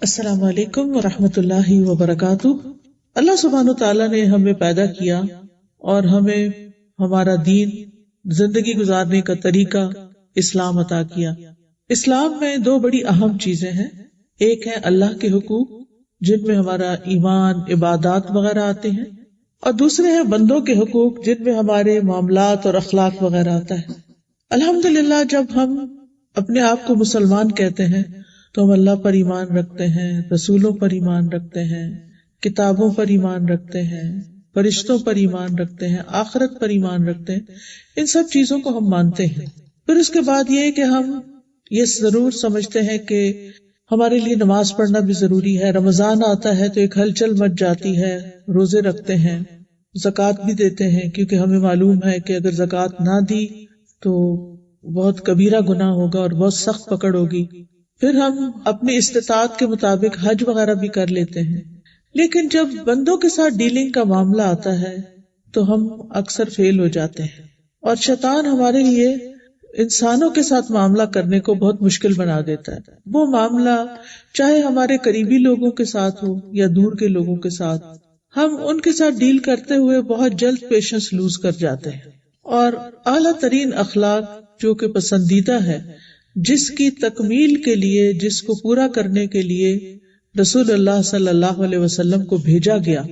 السلام علیکم ورحمۃ اللہ وبرکاتہ۔ اللہ سبحانہ تعالیٰ نے ہمیں پیدا کیا اور ہمیں ہمارا دین، زندگی گزارنے کا طریقہ اسلام عطا کیا۔ اسلام میں دو بڑی اہم چیزیں ہیں، ایک ہے اللہ کے حقوق جن میں ہمارا ایمان، عبادات وغیرہ آتے ہیں، اور دوسرے ہیں بندوں کے حقوق جن میں ہمارے معاملات اور اخلاق وغیرہ آتا ہے۔ الحمدللہ جب ہم اپنے آپ کو مسلمان کہتے ہیں تو ہم اللہ پر ایمان رکھتے ہیں، رسولوں پر ایمان رکھتے ہیں، کتابوں پر ایمان رکھتے ہیں، فرشتوں پر ایمان رکھتے ہیں، آخرت پر ایمان رکھتے ہیں، ان سب چیزوں کو ہم مانتے ہیں۔ پھر اس کے بعد یہ کہ ہم یہ ضرور سمجھتے ہیں کہ ہمارے لیے نماز پڑھنا بھی ضروری ہے، رمضان آتا ہے تو ایک ہلچل مچ جاتی ہے، روزے رکھتے ہیں، زکوٰۃ بھی دیتے ہیں، کیونکہ ہمیں معلوم ہے کہ اگر زکوٰۃ نہ دی تو بہت کبیرہ گناہ ہوگا اور بہت سخت پکڑ ہوگی۔ پھر ہم اپنی استطاعت کے مطابق حج وغیرہ بھی کر لیتے ہیں، لیکن جب بندوں کے ساتھ ڈیلنگ کا معاملہ آتا ہے تو ہم اکثر فیل ہو جاتے ہیں، اور شیطان ہمارے لیے انسانوں کے ساتھ معاملہ کرنے کو بہت مشکل بنا دیتا ہے۔ وہ معاملہ چاہے ہمارے قریبی لوگوں کے ساتھ ہو یا دور کے لوگوں کے ساتھ، ہم ان کے ساتھ ڈیل کرتے ہوئے بہت جلد پیشنس لوز کر جاتے ہیں، اور اعلیٰ ترین اخلاق جو کہ پسندیدہ ہے، جس کی تکمیل کے لیے، جس کو پورا کرنے کے لیے رسول اللہ صلی اللہ علیہ وسلم کو بھیجا گیا،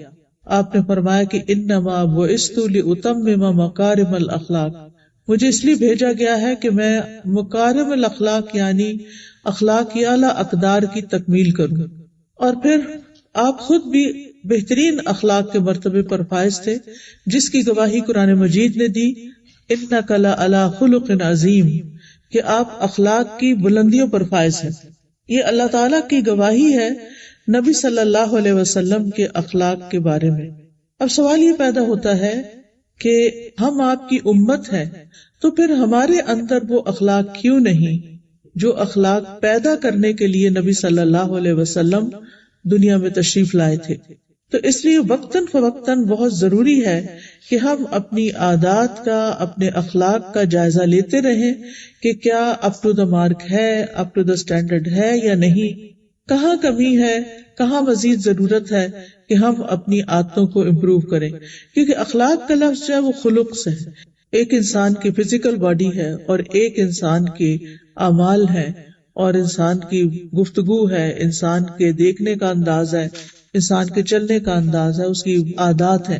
آپ نے فرمایا کہ انما بعثت لاتمم مکارم الاخلاق، مجھے اس لیے بھیجا گیا ہے کہ میں مکارم الاخلاق یعنی اخلاق کی اعلیٰ اقدار کی تکمیل کروں۔ اور پھر آپ خود بھی بہترین اخلاق کے مرتبے پر فائز تھے، جس کی گواہی قرآن مجید نے دی، انک لعلی خلق عظیم، کہ آپ اخلاق کی بلندیوں پر فائز ہیں۔ یہ اللہ تعالیٰ کی گواہی ہے نبی صلی اللہ علیہ وسلم کے اخلاق کے بارے میں۔ اب سوال یہ پیدا ہوتا ہے کہ ہم آپ کی امت ہیں تو پھر ہمارے اندر وہ اخلاق کیوں نہیں جو اخلاق پیدا کرنے کے لیے نبی صلی اللہ علیہ وسلم دنیا میں تشریف لائے تھے؟ تو اس لیے وقتاً فوقتاً بہت ضروری ہے کہ ہم اپنی عادات کا، اپنے اخلاق کا جائزہ لیتے رہیں کہ کیا اپ ٹو دا مارک ہے، اپ ٹو دا اسٹینڈرڈ ہے یا نہیں، کہاں کمی ہے، کہاں مزید ضرورت ہے کہ ہم اپنی عادتوں کو امپروو کریں، کیونکہ اخلاق کا لفظ جو ہے وہ خلق سے ہے۔ ایک انسان کی فزیکل باڈی ہے اور ایک انسان کے اعمال ہے، اور انسان کی گفتگو ہے، انسان کے دیکھنے کا انداز ہے، انسان کے چلنے کا انداز ہے، اس کی عادات ہیں۔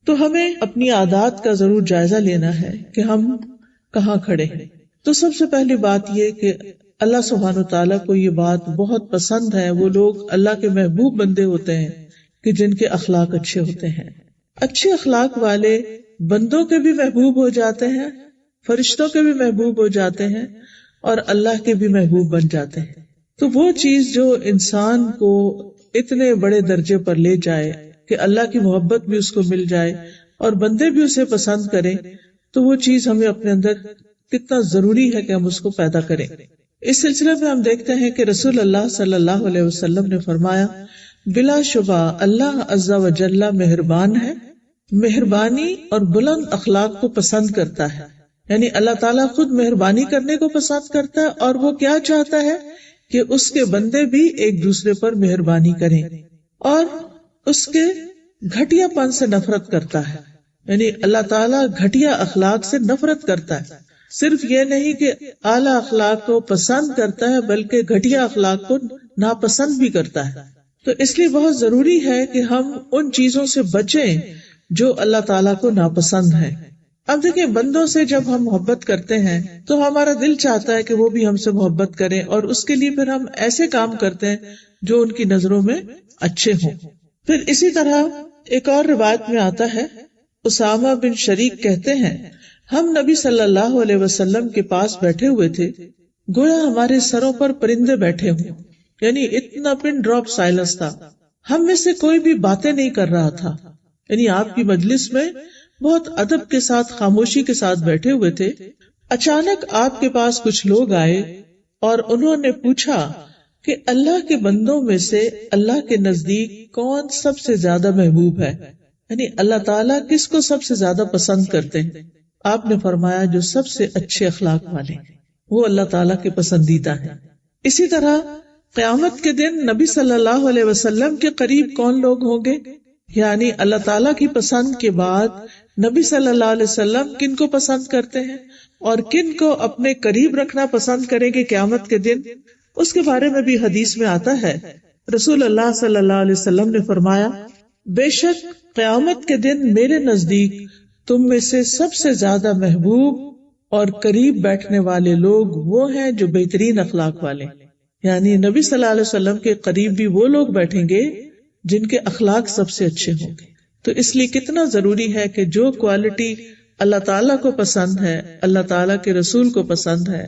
تو ہمیں اپنی عادات کا ضرور جائزہ لینا ہے کہ ہم کہاں کھڑے ہیں۔ تو سب سے پہلی بات یہ کہ اللہ سبحانہ تعالیٰ کو یہ بات بہت پسند ہے، وہ لوگ اللہ کے محبوب بندے ہوتے ہیں کہ جن کے اخلاق اچھے ہوتے ہیں۔ اچھے اخلاق والے بندوں کے بھی محبوب ہو جاتے ہیں، فرشتوں کے بھی محبوب ہو جاتے ہیں، اور اللہ کے بھی محبوب بن جاتے ہیں۔ تو وہ چیز جو انسان کو اتنے بڑے درجے پر لے جائے کہ اللہ کی محبت بھی اس کو مل جائے اور بندے بھی اسے پسند کریں، تو وہ چیز ہمیں اپنے اندر کتنا ضروری ہے کہ ہم اس کو پیدا کریں۔ اس سلسلے میں ہم دیکھتے ہیں کہ رسول اللہ صلی اللہ علیہ وسلم نے فرمایا، بلا شبہ اللہ عز و جل مہربان ہے، مہربانی اور بلند اخلاق کو پسند کرتا ہے۔ یعنی اللہ تعالیٰ خود مہربانی کرنے کو پسند کرتا ہے، اور وہ کیا چاہتا ہے کہ اس کے بندے بھی ایک دوسرے پر مہربانی کریں، اور اس کے گھٹیا پن سے نفرت کرتا ہے۔ یعنی اللہ تعالیٰ گھٹیا اخلاق سے نفرت کرتا ہے، صرف یہ نہیں کہ اعلیٰ اخلاق کو پسند کرتا ہے بلکہ گھٹیا اخلاق کو ناپسند بھی کرتا ہے۔ تو اس لیے بہت ضروری ہے کہ ہم ان چیزوں سے بچیں جو اللہ تعالیٰ کو ناپسند ہے۔ اب دیکھیں، بندوں سے جب ہم محبت کرتے ہیں تو ہمارا دل چاہتا ہے کہ وہ بھی ہم سے محبت کریں، اور اس کے لیے پھر ہم ایسے کام کرتے ہیں جو ان کی نظروں میں اچھے ہوں۔ پھر اسی طرح ایک اور روایت میں آتا ہے، اسامہ بن شریک کہتے ہیں، ہم نبی صلی اللہ علیہ وسلم کے پاس بیٹھے ہوئے تھے، گویا ہمارے سروں پر پرندے بیٹھے ہوں، یعنی اتنا پن ڈراپ سائلنس تھا، ہم میں سے کوئی بھی باتیں نہیں کر رہا تھا۔ یعنی آپ کی مجلس میں بہت ادب کے ساتھ، خاموشی کے ساتھ بیٹھے ہوئے تھے۔ اچانک آپ کے پاس کچھ لوگ آئے اور انہوں نے پوچھا کہ اللہ کے بندوں میں سے اللہ کے نزدیک کون سب سے زیادہ محبوب ہے، یعنی اللہ تعالیٰ کس کو سب سے زیادہ پسند کرتے ہیں؟ آپ نے فرمایا جو سب سے اچھے اخلاق والے، وہ اللہ تعالیٰ کے پسندیدہ ہیں۔ اسی طرح قیامت کے دن نبی صلی اللہ علیہ وسلم کے قریب کون لوگ ہوں گے؟ یعنی اللہ تعالیٰ کی پسند کے بعد نبی صلی اللہ علیہ وسلم کن کو پسند کرتے ہیں اور کن کو اپنے قریب رکھنا پسند کریں گے قیامت کے دن، اس کے بارے میں بھی حدیث میں آتا ہے۔ رسول اللہ صلی اللہ علیہ وسلم نے فرمایا، بے شک قیامت کے دن میرے نزدیک تم میں سے سب سے زیادہ محبوب اور قریب بیٹھنے والے لوگ وہ ہیں جو بہترین اخلاق والے، یعنی نبی صلی اللہ علیہ وسلم کے قریب بھی وہ لوگ بیٹھیں گے جن کے اخلاق سب سے اچھے ہوں گے۔ تو اس لیے کتنا ضروری ہے کہ جو کوالٹی اللہ تعالیٰ کو پسند ہے، اللہ تعالیٰ کے رسول کو پسند ہے،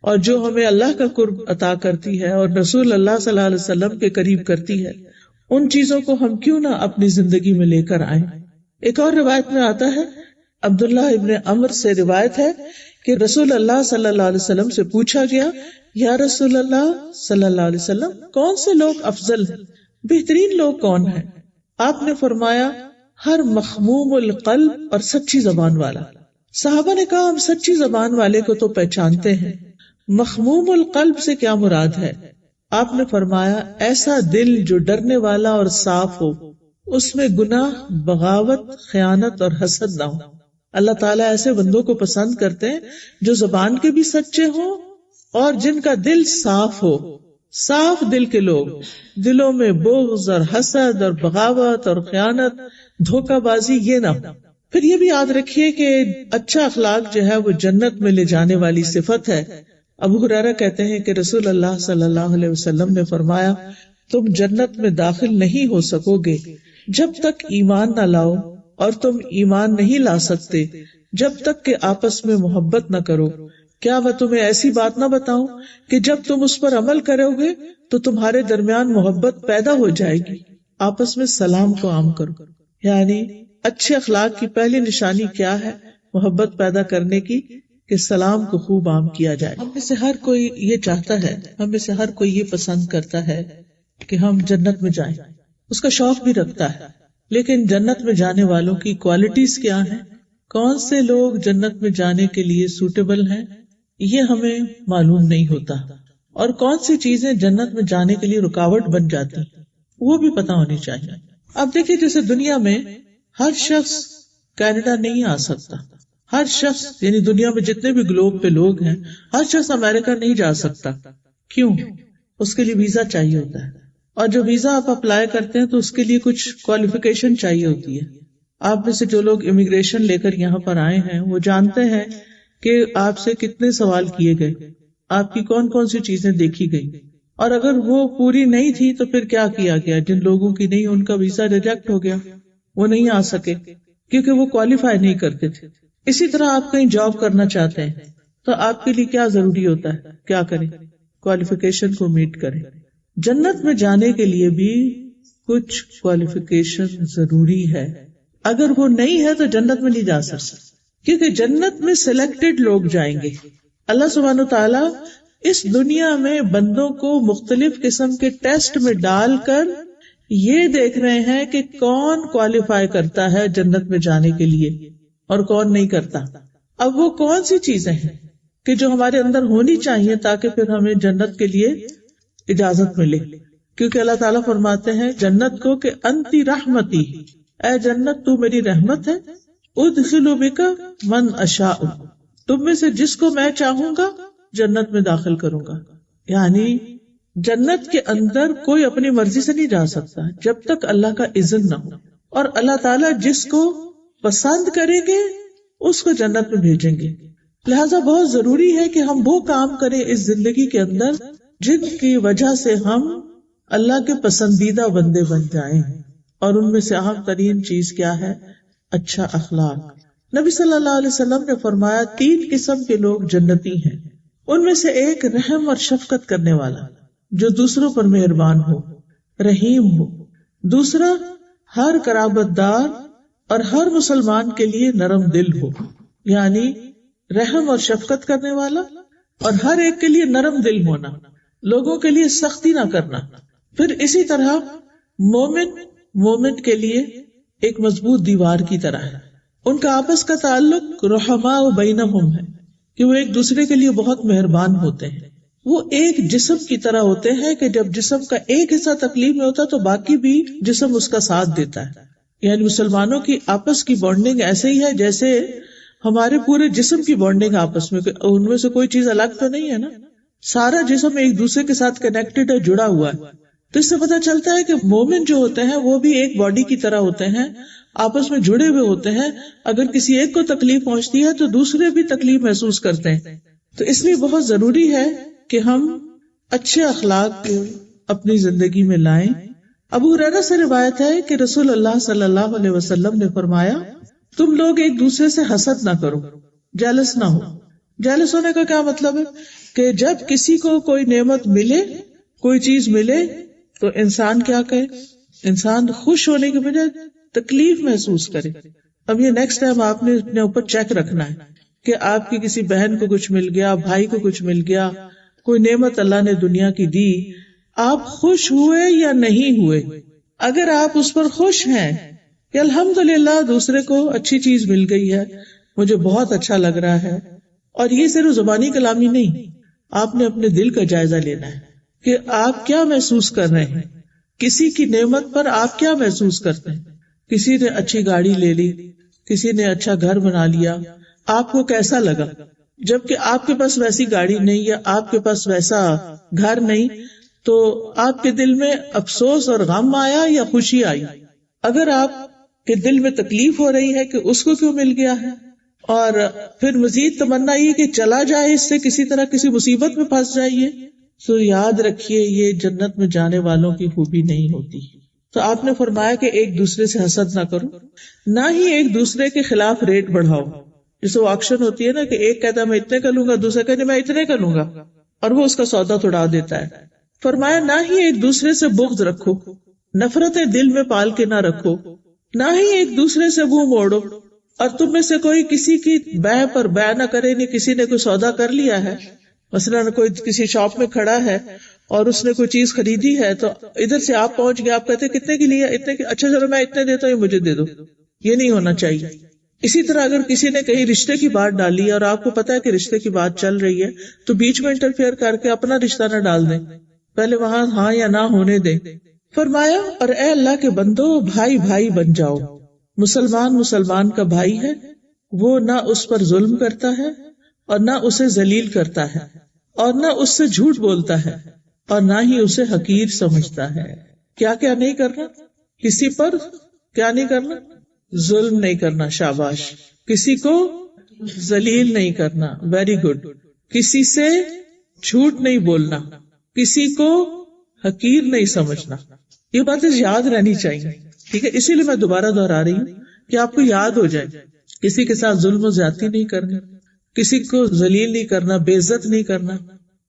اور جو ہمیں اللہ کا قرب عطا کرتی ہے اور رسول اللہ صلی اللہ علیہ وسلم کے قریب کرتی ہے، ان چیزوں کو ہم کیوں نہ اپنی زندگی میں لے کر آئیں۔ ایک اور روایت میں آتا ہے، عبداللہ ابن عمر سے روایت ہے کہ رسول اللہ صلی اللہ علیہ وسلم سے پوچھا گیا، یا رسول اللہ صلی اللہ علیہ وسلم، کون سے لوگ افضل ہیں، بہترین لوگ کون ہیں؟ آپ نے فرمایا، ہر مخموم القلب اور سچی زبان والا۔ صحابہ نے کہا، ہم سچی زبان والے کو تو پہچانتے ہیں، مخموم القلب سے کیا مراد ہے؟ آپ نے فرمایا، ایسا دل جو ڈرنے والا اور صاف ہو، اس میں گناہ، بغاوت، خیانت اور حسد نہ ہو۔ اللہ تعالیٰ ایسے بندوں کو پسند کرتے ہیں جو زبان کے بھی سچے ہوں اور جن کا دل صاف ہو۔ صاف دل کے لوگ، دلوں میں بغض اور حسد اور بغاوت اور خیانت، دھوکہ بازی یہ نہ ہو۔ پھر یہ بھی یاد رکھیے کہ اچھا اخلاق جو ہے وہ جنت میں لے جانے والی صفت ہے۔ ابو ہریرہ کہتے ہیں کہ رسول اللہ صلی اللہ علیہ وسلم نے فرمایا، تم جنت میں داخل نہیں ہو سکو گے جب تک ایمان نہ لاؤ، اور تم ایمان نہیں لا سکتے جب تک کہ آپس میں محبت نہ کرو۔ کیا میں تمہیں ایسی بات نہ بتاؤں کہ جب تم اس پر عمل کرو گے تو تمہارے درمیان محبت پیدا ہو جائے گی؟ آپس میں سلام کو عام کرو۔ یعنی اچھے اخلاق کی پہلی نشانی کیا ہے محبت پیدا کرنے کی؟ کہ سلام کو خوب عام کیا جائے۔ ہم میں سے ہر کوئی یہ چاہتا ہے، ہم میں سے ہر کوئی یہ پسند کرتا ہے کہ ہم جنت میں جائیں، اس کا شوق بھی رکھتا ہے، لیکن جنت میں جانے والوں کی کوالٹیز کیا ہیں، کون سے لوگ جنت میں جانے کے لیے سوٹیبل ہیں، یہ ہمیں معلوم نہیں ہوتا، اور کون سی چیزیں جنت میں جانے کے لیے رکاوٹ بن جاتی وہ بھی پتہ ہونی چاہیے۔ اب دیکھیے، جیسے دنیا میں ہر شخص کینیڈا نہیں آ سکتا، ہر شخص یعنی دنیا میں جتنے بھی گلوب پہ لوگ ہیں، ہر شخص امریکہ نہیں جا سکتا۔ کیوں؟ اس کے لیے ویزا چاہیے ہوتا ہے، اور جو ویزا آپ اپلائی کرتے ہیں تو اس کے لیے کچھ کوالیفیکیشن چاہیے ہوتی ہے۔ آپ میں سے جو لوگ امیگریشن لے کر یہاں پر آئے ہیں وہ جانتے ہیں کہ آپ سے کتنے سوال کیے گئے، آپ کی کون کون سی چیزیں دیکھی گئی، اور اگر وہ پوری نہیں تھی تو پھر کیا کیا گیا۔ جن لوگوں کی نہیں، ان کا ویزا ریجیکٹ ہو گیا، وہ نہیں آ سکے کیونکہ وہ کوالیفائی نہیں کرتے تھے۔ اسی طرح آپ کہیں جاب کرنا چاہتے ہیں تو آپ کے لیے کیا ضروری ہوتا ہے، کیا کریں؟ کوالیفیکیشن کو میٹ کریں۔ جنت میں جانے کے لیے بھی کچھ کوالیفیکیشن ضروری ہے، اگر وہ نہیں ہے تو جنت میں نہیں جا سکتے، کیونکہ جنت میں سلیکٹڈ لوگ جائیں گے۔ اللہ سبحانہ تعالیٰ اس دنیا میں بندوں کو مختلف قسم کے ٹیسٹ میں ڈال کر یہ دیکھ رہے ہیں کہ کون کوالیفائی کرتا ہے جنت میں جانے کے لیے اور کون نہیں کرتا۔ اب وہ کون سی چیزیں ہیں کہ جو ہمارے اندر ہونی چاہیے تاکہ پھر ہمیں جنت کے لیے اجازت ملے، کیونکہ اللہ تعالیٰ فرماتے ہیں جنت کو کہ انتی رحمتی، اے جنت تو میری رحمت ہے، ادخل بک من اشاء، تم میں سے جس کو میں چاہوں گا جنت میں داخل کروں گا۔ یعنی جنت کے اندر کوئی اپنی مرضی سے نہیں جا سکتا جب تک اللہ کا اذن نہ ہو، اور اللہ تعالیٰ جس کو پسند کریں گے اس کو جنت میں بھیجیں گے۔ لہذا بہت ضروری ہے کہ ہم وہ کام کریں اس زندگی کے اندر جن کی وجہ سے ہم اللہ کے پسندیدہ بندے بن جائیں، اور ان میں سے اہم ترین چیز کیا ہے؟ اچھا اخلاق۔ نبی صلی اللہ علیہ وسلم نے فرمایا 3 قسم کے لوگ جنتی ہیں، ان میں سے ایک رحم اور شفقت کرنے والا، جو دوسروں پر مہربان ہو، رحیم ہو۔ دوسرا ہر قرابت دار اور ہر مسلمان کے لیے نرم دل ہو، یعنی رحم اور شفقت کرنے والا اور ہر ایک کے لیے نرم دل ہونا، لوگوں کے لیے سختی نہ کرنا۔ پھر اسی طرح مومن کے لیے ایک مضبوط دیوار کی طرح ہے، ان کا آپس کا تعلق رحماء بینہم ہے کہ وہ ایک دوسرے کے لیے بہت مہربان ہوتے ہیں، وہ ایک جسم کی طرح ہوتے ہیں کہ جب جسم کا ایک حصہ تکلیف میں ہوتا ہے تو باقی بھی جسم اس کا ساتھ دیتا ہے. یعنی مسلمانوں کی آپس کی بانڈنگ ایسے ہی ہے جیسے ہمارے پورے جسم کی بانڈنگ آپس میں، ان میں سے کوئی چیز الگ تو نہیں ہے نا، سارا جسم ایک دوسرے کے ساتھ کنیکٹڈ ہے، جڑا ہوا ہے. تو اس سے پتہ چلتا ہے کہ مومن جو ہوتے ہیں وہ بھی ایک باڈی کی طرح ہوتے ہیں، آپس میں جڑے ہوئے ہوتے ہیں. اگر کسی ایک کو تکلیف پہنچتی ہے تو دوسرے بھی تکلیف محسوس کرتے ہیں. تو اس لیے بہت ضروری ہے کہ ہم اچھے اخلاق کو اپنی زندگی میں لائیں. ابو ہریرہ سے روایت ہے کہ رسول اللہ صلی اللہ علیہ وسلم نے فرمایا، تم لوگ ایک دوسرے سے حسد نہ کرو، جیلس نہ ہو. جیلس ہونے کا کیا مطلب ہے کہ جب کسی کو کوئی نعمت ملے، کوئی چیز ملے تو انسان کیا کہے، انسان خوش ہونے کے بجائے تکلیف محسوس کرے. اب یہ نیکسٹ ٹائم آپ نے اپنے اوپر چیک رکھنا ہے کہ آپ کی کسی بہن کو کچھ مل گیا، بھائی کو کچھ مل گیا، کوئی نعمت اللہ نے دنیا کی دی، آپ خوش ہوئے یا نہیں ہوئے. اگر آپ اس پر خوش ہیں کہ الحمدللہ دوسرے کو اچھی چیز مل گئی ہے، مجھے بہت اچھا لگ رہا ہے، اور یہ صرف زبانی کلامی نہیں، آپ نے اپنے دل کا جائزہ لینا ہے کہ آپ کیا محسوس کر رہے ہیں، کسی کی نعمت پر آپ کیا محسوس کرتے ہیں. کسی نے اچھی گاڑی لے لی، کسی نے اچھا گھر بنا لیا، آپ کو کیسا لگا؟ جبکہ آپ کے پاس ویسی گاڑی نہیں یا آپ کے پاس ویسا گھر نہیں، تو آپ کے دل میں افسوس اور غم آیا یا خوشی آئی؟ اگر آپ کے دل میں تکلیف ہو رہی ہے کہ اس کو کیوں مل گیا ہے، اور پھر مزید تمنا یہ کہ چلا جائے اس سے، کسی طرح کسی مصیبت میں پھنس جائیے، تو یاد رکھیے یہ جنت میں جانے والوں کی خوبی نہیں ہوتی. تو آپ نے فرمایا کہ ایک دوسرے سے حسد نہ کرو، نہ ہی ایک دوسرے کے خلاف ریٹ بڑھاؤ. جیسے وہ آکشن ہوتی ہے نا کہ ایک کہتا ہے میں اتنے کا لوں گا، دوسرا کہتا ہے میں اتنے کا لوں گا، اور وہ اس کا سودا توڑا دیتا ہے. فرمایا نہ ہی ایک دوسرے سے بغض رکھو، نفرتیں دل میں پال کے نہ رکھو، نہ ہی ایک دوسرے سے منہ موڑو. اور تم میں سے کوئی کسی کی بیع پر بیع نہ کرے. نہیں، کسی نے کوئی سودا کر لیا ہے، مثلا کوئی کسی شاپ میں کھڑا ہے اور اس نے کوئی چیز خریدی ہے، تو ادھر سے آپ پہنچ گئے، آپ کہتے کتنے کی لی ہے؟ اتنے کی. اچھا چلو میں اتنے دیتا ہوں، مجھے دے دو. یہ نہیں ہونا چاہیے. اسی طرح اگر کسی نے کہیں رشتے کی بات ڈالی اور آپ کو پتا ہے کہ رشتے کی بات چل رہی ہے، تو بیچ میں انٹرفیئر کر کے اپنا رشتہ نہ ڈال دیں، پہلے وہاں ہاں یا نہ ہونے دیں. فرمایا اور اے اللہ کے بندو، بھائی بھائی بن جاؤ. مسلمان مسلمان کا بھائی ہے، وہ نہ اس پر ظلم کرتا ہے اور نہ اسے ذلیل کرتا ہے، اور نہ اس سے جھوٹ بولتا ہے، اور نہ ہی اسے حقیر سمجھتا ہے. کیا کیا نہیں کرنا؟ کسی پر کیا نہیں کرنا؟ ظلم نہیں کرنا. شاباش. کسی کو ذلیل نہیں کرنا. Very good. کسی سے جھوٹ نہیں بولنا، کسی کو حقیر نہیں سمجھنا. یہ باتیں یاد رہنی چاہیے، ٹھیک ہے؟ اسی لیے میں دوبارہ دہرا رہی ہوں کہ آپ کو یاد ہو جائے. کسی کے ساتھ ظلم و زیادتی نہیں کرنی، کسی کو ذلیل نہیں کرنا، بے عزت نہیں کرنا،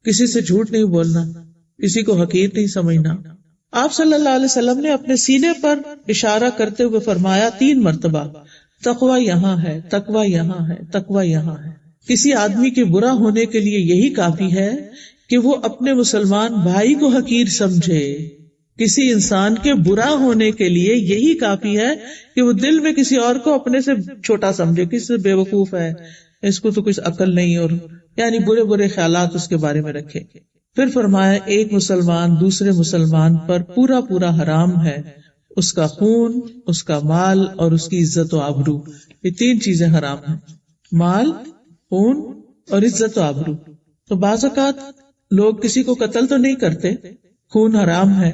کسی سے جھوٹ نہیں بولنا، کسی کو حقیر نہیں سمجھنا. آپ صلی اللہ علیہ وسلم نے اپنے سینے پر اشارہ کرتے ہوئے فرمایا 3 مرتبہ، تقوی یہاں ہے، تقوی یہاں ہے، تقوی یہاں ہے. کسی آدمی کے برا ہونے کے لیے یہی کافی ہے کہ وہ اپنے مسلمان بھائی کو حقیر سمجھے. کسی انسان کے برا ہونے کے لیے یہی کافی ہے کہ وہ دل میں کسی اور کو اپنے سے چھوٹا سمجھے، کسی سے بے وقوف ہے، اس کو تو کچھ عقل نہیں، اور یعنی برے برے خیالات اس کے بارے میں رکھے. پھر فرمایا ایک مسلمان دوسرے مسلمان پر پورا پورا حرام ہے، اس کا خون، اس کا مال اور اس کی عزت و آبرو. یہ 3 چیزیں حرام ہیں، مال، خون اور عزت و آبرو. تو بعض اوقات لوگ کسی کو قتل تو نہیں کرتے، خون حرام ہے،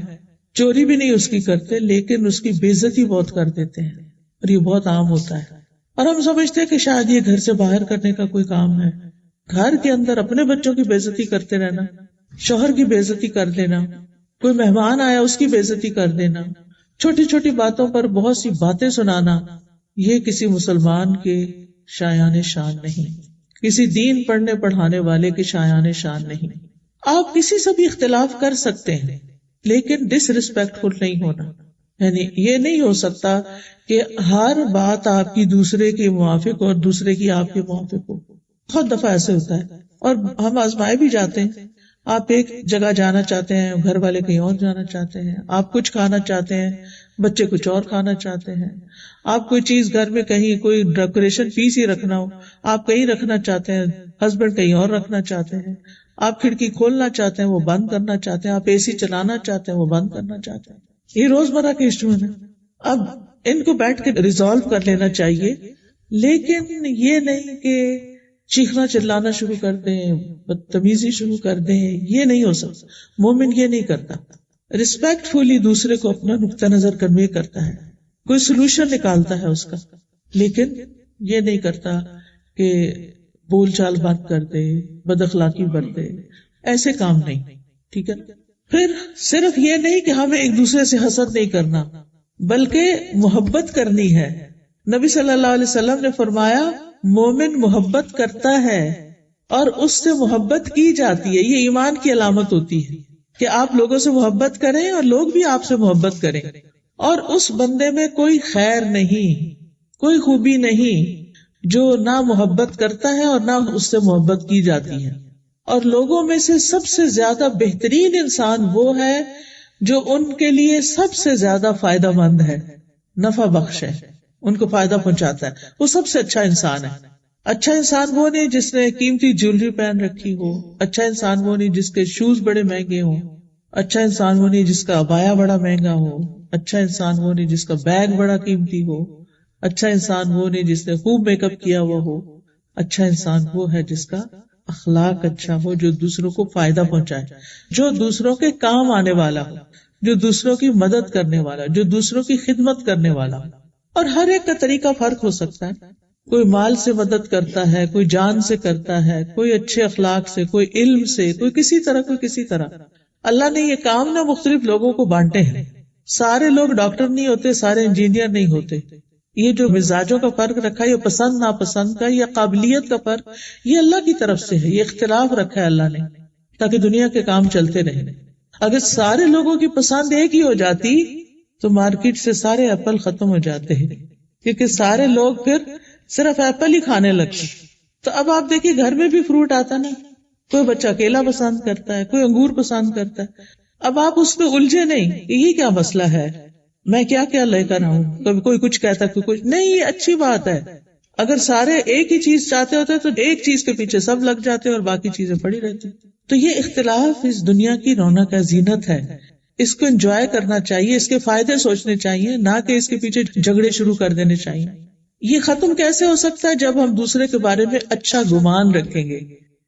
چوری بھی نہیں اس کی کرتے، لیکن اس کی بے عزتی بہت کر دیتے ہیں، اور یہ بہت عام ہوتا ہے. اور ہم سمجھتے ہیں کہ شاید یہ گھر سے باہر کرنے کا کوئی کام ہے. گھر کے اندر اپنے بچوں کی بے عزتی کرتے رہنا، شوہر کی بے عزتی کر دینا، کوئی مہمان آیا اس کی بے عزتی کر دینا، چھوٹی چھوٹی باتوں پر بہت سی باتیں سنانا، یہ کسی مسلمان کے شایان شان نہیں، کسی دین پڑھنے پڑھانے والے کے شایان شان نہیں. آپ کسی سے بھی اختلاف کر سکتے ہیں لیکن ڈس ریسپیکٹفل نہیں ہونا. یعنی یہ نہیں ہو سکتا کہ ہر بات آپ کی دوسرے کے موافق اور دوسرے کی آپ کے موافق ہو. بہت دفعہ ایسے ہوتا ہے اور ہم آزمائے بھی جاتے ہیں. آپ ایک جگہ جانا چاہتے ہیں، گھر والے کہیں اور جانا چاہتے ہیں، آپ کچھ کھانا چاہتے ہیں، بچے کچھ اور کھانا چاہتے ہیں، آپ کوئی چیز گھر میں کہیں کوئی ڈیکوریشن پیس ہی رکھنا ہو، آپ کہیں رکھنا چاہتے ہیں، ہسبینڈ کہیں اور رکھنا چاہتے ہیں، آپ کھڑکی کھولنا چاہتے ہیں وہ بند کرنا چاہتے ہیں، آپ اے سی چلانا چاہتے ہیں وہ بند کرنا چاہتے ہیں. یہ روزمرہ کے ایشوز ہیں. اب ان کو بیٹھ کے ریزالو کر لینا چاہیے، لیکن یہ نہیں کہ چیخنا چلانا شروع کر دیں، بدتمیزی شروع کر دیں. یہ نہیں ہو سکتا. مومن یہ نہیں کرتا. ریسپیکٹ فلی دوسرے کو اپنا نقطہ نظر کنوے کرتا ہے، کوئی سولوشن نکالتا ہے اس کا، لیکن یہ نہیں کرتا کہ بول چال بند کر دے، بد اخلاقی برتے. ایسے کام نہیں. ٹھیک ہے. پھر صرف یہ نہیں کہ ہمیں ایک دوسرے سے حسد نہیں کرنا، بلکہ محبت کرنی ہے. نبی صلی اللہ علیہ وسلم نے فرمایا مومن محبت کرتا ہے اور اس سے محبت کی جاتی ہے. یہ ایمان کی علامت ہوتی ہے کہ آپ لوگوں سے محبت کریں اور لوگ بھی آپ سے محبت کریں، اور اس بندے میں کوئی خیر نہیں، کوئی خوبی نہیں جو نہ محبت کرتا ہے اور نہ اس سے محبت کی جاتی ہے. اور لوگوں میں سے سب سے زیادہ بہترین انسان وہ ہے جو ان کے لیے سب سے زیادہ فائدہ مند ہے، نفع بخش ہے، ان کو فائدہ پہنچاتا ہے. وہ سب سے اچھا انسان ہے. اچھا انسان وہ نہیں جس نے قیمتی جیولری پہن رکھی ہو، اچھا انسان وہ نہیں جس کے شوز بڑے مہنگے ہوں، اچھا انسان وہ نہیں جس کا عبایا بڑا مہنگا ہو، اچھا انسان وہ نہیں جس کا بیگ بڑا قیمتی ہو، اچھا انسان وہ نہیں جس نے خوب میک اپ کیا ہوا ہو. اچھا انسان وہ ہے جس کا اخلاق اچھا ہو، جو دوسروں کو فائدہ پہنچائے، جو دوسروں کے کام آنے والا ہو، جو دوسروں کی مدد کرنے والا، جو دوسروں کی خدمت کرنے والا. اور ہر ایک کا طریقہ فرق ہو سکتا ہے. کوئی مال سے مدد کرتا ہے، کوئی جان سے کرتا ہے، کوئی اچھے اخلاق سے، کوئی علم سے، کوئی کسی طرح، کوئی کسی طرح. اللہ نے یہ کام نہ مختلف لوگوں کو بانٹے ہیں. سارے لوگ ڈاکٹر نہیں ہوتے، سارے انجینئر نہیں ہوتے. یہ جو مزاجوں کا فرق رکھا ہے، یہ پسند ناپسند کا یا قابلیت کا فرق، یہ اللہ کی طرف سے ہے. یہ اختلاف رکھا ہے اللہ نے تاکہ دنیا کے کام چلتے رہیں. اگر سارے لوگوں کی پسند ایک ہی ہو جاتی تو مارکیٹ سے سارے ایپل ختم ہو جاتے ہیں، کیونکہ سارے لوگ پھر صرف ایپل ہی کھانے لگتے. تو اب آپ دیکھیے گھر میں بھی فروٹ آتا نا، کوئی بچہ کیلا پسند کرتا ہے، کوئی انگور پسند کرتا ہے. اب آپ اس میں الجھے نہیں کہ یہ کیا مسئلہ ہے، میں کیا کیا لے کر آؤں. کبھی کوئی کچھ کہتا کوئی کچھ نہیں. یہ اچھی بات ہے. اگر سارے ایک ہی چیز چاہتے ہوتے تو ایک چیز کے پیچھے سب لگ جاتے اور باقی چیزیں پڑی رہتی. تو یہ اختلاف اس دنیا کی رونق ہے، زینت ہے. اس کو انجوائے کرنا چاہیے، اس کے فائدے سوچنے چاہیے، نہ کہ اس کے پیچھے جھگڑے شروع کر دینے چاہیے. یہ ختم کیسے ہو سکتا ہے؟ جب ہم دوسرے کے بارے میں اچھا گمان رکھیں گے،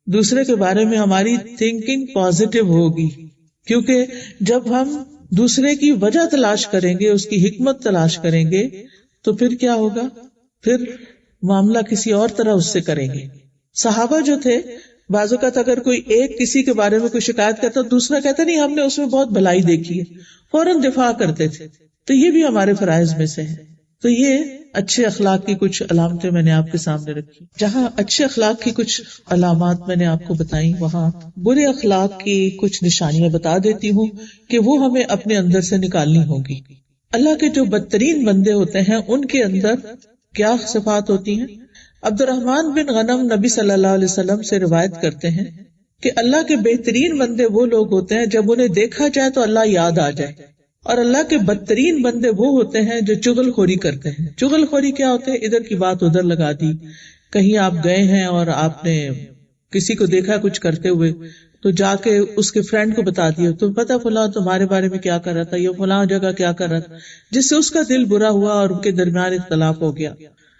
دوسرے کے بارے میں ہماری تھنکنگ پازیٹو ہوگی. کیونکہ جب ہم دوسرے کی وجہ تلاش کریں گے، اس کی حکمت تلاش کریں گے، تو پھر کیا ہوگا؟ پھر معاملہ کسی اور طرح اس سے کریں گے. صحابہ جو تھے، بعض اوقات اگر کوئی ایک کسی کے بارے میں کوئی شکایت کرتا، دوسرا کہتا نہیں ہم نے اس میں بہت بھلائی دیکھی ہے، فوراً دفاع کرتے تھے. تو یہ بھی ہمارے فرائض میں سے ہے. تو یہ اچھے اخلاق کی کچھ علامتیں میں نے آپ کے سامنے رکھی. جہاں اچھے اخلاق کی کچھ علامات میں نے آپ کو بتائی، وہاں برے اخلاق کی کچھ نشانیاں بتا دیتی ہوں کہ وہ ہمیں اپنے اندر سے نکالنی ہوگی. اللہ کے جو بدترین بندے ہوتے ہیں ان کے اندر کیا صفات ہوتی ہیں؟ عبد الرحمن بن غنم نبی صلی اللہ علیہ وسلم سے روایت کرتے ہیں کہ اللہ کے بہترین بندے وہ لوگ ہوتے ہیں جب انہیں دیکھا جائے تو اللہ یاد آ جائے، اور اللہ کے بدترین بندے وہ ہوتے ہیں جو چغل خوری کرتے ہیں. چغل خوری کیا ہوتے ہیں؟ ادھر کی بات ادھر لگا دی. کہیں آپ گئے ہیں اور آپ نے کسی کو دیکھا کچھ کرتے ہوئے تو جا کے اس کے فرینڈ کو بتا دیا، تو پتا فلاں تمہارے بارے میں کیا کر رہا تھا، یہ فلاں جگہ کیا کر رہا تھا، جس سے اس کا دل برا ہوا اور ان کے درمیان اختلاف ہو گیا.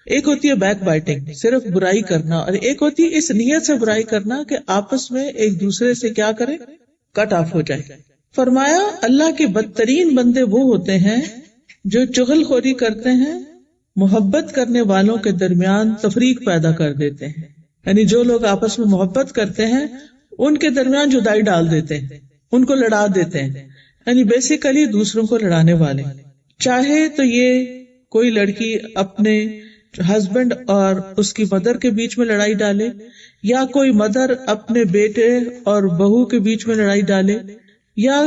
ایک ہوتی ہے بیک بائٹنگ، صرف برائی کرنا، اور ایک ہوتی ہے اس نیت سے برائی کرنا کہ آپس میں ایک دوسرے سے کیا کرے، کٹ آف ہو جائے. فرمایا اللہ کے بدترین بندے وہ ہوتے ہیں جو چغل خوری کرتے ہیں، محبت کرنے والوں کے درمیان تفریق پیدا کر دیتے ہیں. یعنی جو لوگ آپس میں محبت کرتے ہیں ان کے درمیان جدائی ڈال دیتے ہیں، ان کو لڑا دیتے ہیں. یعنی بیسیکلی دوسروں کو لڑانے والے. چاہے تو یہ کوئی لڑکی اپنے ہسبینڈ اور اس کی مدر کے بیچ میں لڑائی ڈالے، یا کوئی مدر اپنے بیٹے اور بہو کے بیچ میں لڑائی ڈالے، یا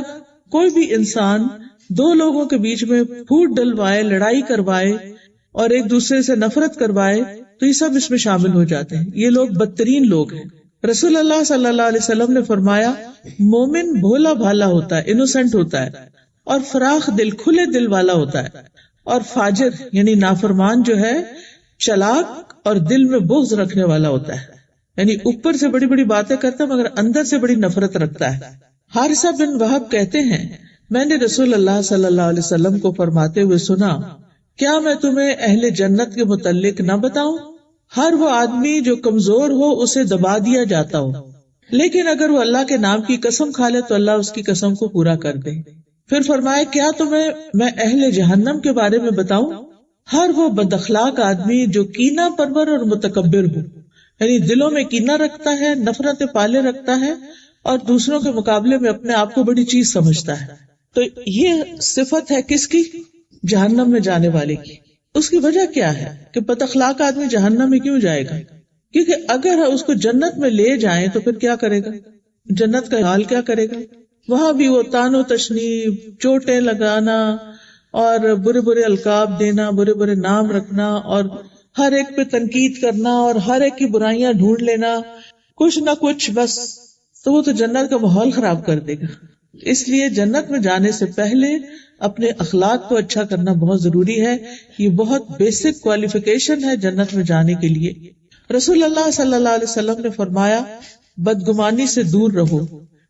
کوئی بھی انسان دو لوگوں کے بیچ میں پھوٹ ڈلوائے، لڑائی کروائے اور ایک دوسرے سے نفرت کروائے، تو یہ سب اس میں شامل ہو جاتے ہیں. یہ لوگ بدترین لوگ ہیں. رسول اللہ صلی اللہ علیہ وسلم نے فرمایا مومن بھولا بھالا ہوتا ہے، انوسینٹ ہوتا ہے، اور فراخ دل، کھلے دل والا ہوتا ہے. اور فاجر یعنی نافرمان جو ہے چلاک اور دل میں بغض رکھنے والا ہوتا ہے. یعنی اوپر سے بڑی بڑی باتیں کرتا مگر اندر سے بڑی نفرت رکھتا ہے. حارثہ بن وہب کہتے ہیں میں نے رسول اللہ صلی اللہ علیہ وسلم کو فرماتے ہوئے سنا کیا میں تمہیں اہل جنت کے متعلق نہ بتاؤں؟ ہر وہ آدمی جو کمزور ہو اسے دبا دیا جاتا ہو، لیکن اگر وہ اللہ کے نام کی قسم کھا لے تو اللہ اس کی قسم کو پورا کر دے. پھر فرمایا کیا تمہیں میں اہل جہنم کے بارے میں بتاؤں؟ ہر وہ بد اخلاق آدمی جو کینہ پرور اور متکبر ہو، یعنی دلوں میں کینہ رکھتا ہے، نفرت پالے رکھتا ہے اور دوسروں کے مقابلے میں اپنے آپ کو بڑی چیز سمجھتا ہے. تو یہ صفت ہے کس کی؟ جہنم میں جانے والے کی. اس کی وجہ کیا ہے کہ بد اخلاق آدمی جہنم میں کیوں جائے گا؟ کیونکہ اگر اس کو جنت میں لے جائیں تو پھر کیا کرے گا؟ جنت کا حال کیا کرے گا؟ وہاں بھی وہ تان و تشنیب، چوٹیں لگانا اور برے برے القاب دینا، برے برے نام رکھنا اور ہر ایک پہ تنقید کرنا اور ہر ایک کی برائیاں ڈھونڈ لینا، کچھ نہ کچھ بس. تو وہ تو جنت کا ماحول خراب کر دے گا. اس لیے جنت میں جانے سے پہلے اپنے اخلاق کو اچھا کرنا بہت ضروری ہے. یہ بہت بیسک کوالیفیکیشن ہے جنت میں جانے کے لیے. رسول اللہ صلی اللہ علیہ وسلم نے فرمایا بدگمانی سے دور رہو،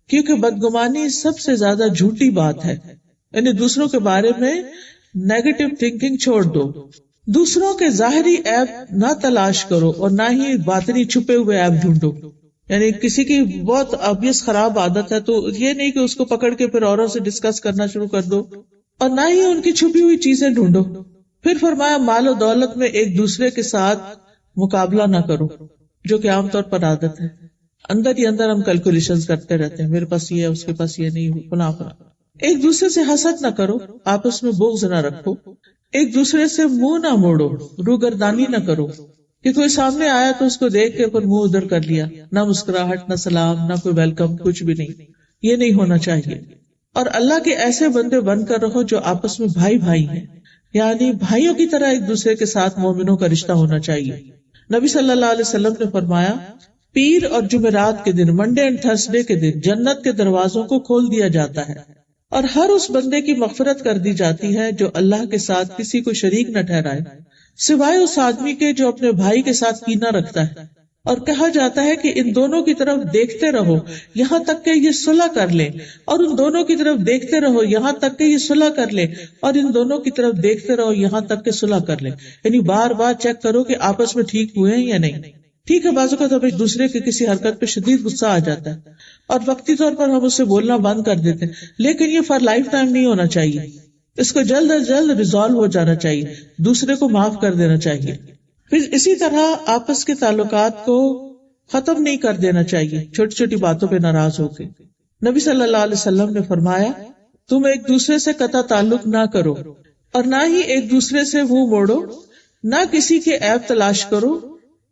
کیونکہ بدگمانی سب سے زیادہ جھوٹی بات ہے. یعنی دوسروں کے بارے میں نیگیٹو تھنکنگ چھوڑ دو. دوسروں کے ظاہری عیب نہ تلاش کرو اور نہ ہی باطنی چھپے ہوئے عیب ڈھونڈو. یعنی کسی کی بہت obvious خراب عادت ہے تو یہ نہیں کہ اس کو پکڑ کے پھر اوروں سے ڈسکس کرنا شروع کر دو، اور نہ ہی ان کی چھپی ہوئی چیزیں ڈھونڈو. پھر فرمایا مال و دولت میں ایک دوسرے کے ساتھ مقابلہ نہ کرو، جو کہ عام طور پر عادت ہے. اندر ہی اندر ہم کیلکولیشن کرتے رہتے ہیں، میرے پاس یہ ہے، اس کے پاس یہ نہیں، فلاں فلاں. ایک دوسرے سے حسد نہ کرو، آپس میں بغض نہ رکھو. ایک دوسرے سے منہ نہ موڑو، روگردانی نہ کرو کہ کوئی سامنے آیا تو اس کو دیکھ کے پھر منہ ادھر کر لیا، نہ مسکراہٹ، نہ سلام، نہ کوئی ویلکم، کچھ بھی نہیں. یہ نہیں ہونا چاہیے. اور اللہ کے ایسے بندے بن کر رہو جو آپس میں بھائی بھائی ہیں، یعنی بھائیوں کی طرح ایک دوسرے کے ساتھ مومنوں کا رشتہ ہونا چاہیے. نبی صلی اللہ علیہ وسلم نے فرمایا پیر اور جمعرات کے دن، منڈے اینڈ تھرسڈے کے دن جنت کے دروازوں کو کھول دیا جاتا ہے اور ہر اس بندے کی مغفرت کر دی جاتی ہے جو اللہ کے ساتھ کسی کو شریک نہ ٹھہرائے، سوائے اس آدمی کے جو اپنے بھائی کے ساتھ کینہ رکھتا ہے. اور کہا جاتا ہے کہ ان دونوں کی طرف دیکھتے رہو یہاں تک کہ یہ صلح کر لیں، اور ان دونوں کی طرف دیکھتے رہو یہاں تک کہ یہ صلح کر لیں، اور ان دونوں کی طرف دیکھتے رہو یہاں تک کہ صلح کر لیں. یعنی بار بار چیک کرو کہ آپس میں ٹھیک ہوئے ہیں یا نہیں. ٹھیک ہے، بعض اوقات ایک دوسرے کے کسی حرکت پہ شدید غصہ آ جاتا ہے اور وقتی طور پر ہم اس سے بولنا بند کر دیتے ہیں، لیکن یہ فار لائف ٹائم نہیں ہونا چاہیے. اس کو جلد از جلد ریزالو ہو جانا چاہیے، دوسرے کو معاف کر دینا چاہیے. پھر اسی طرح آپس کے تعلقات کو ختم نہیں کر دینا چاہیے چھوٹی چھوٹی باتوں پہ ناراض ہو کے. نبی صلی اللہ علیہ وسلم نے فرمایا تم ایک دوسرے سے قطع تعلق نہ کرو اور نہ ہی ایک دوسرے سے منہ موڑو، نہ کسی کے عیب تلاش کرو،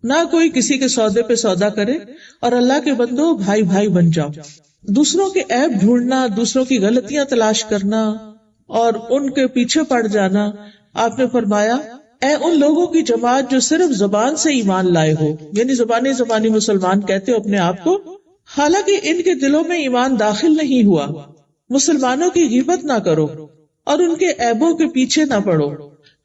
نہ کوئی کسی کے سودے پہ سودا کرے، اور اللہ کے بندو بھائی بھائی بن جاؤ. دوسروں کے عیب ڈھونڈنا، دوسروں کی غلطیاں تلاش کرنا اور ان کے پیچھے پڑ جانا، آپ نے فرمایا اے ان لوگوں کی جماعت جو صرف زبان سے ایمان لائے ہو، یعنی زبانی مسلمان کہتے ہو اپنے آپ کو، حالانکہ ان کے دلوں میں ایمان داخل نہیں ہوا. مسلمانوں کی غیبت نہ کرو اور ان کے عیبوں کے پیچھے نہ پڑو،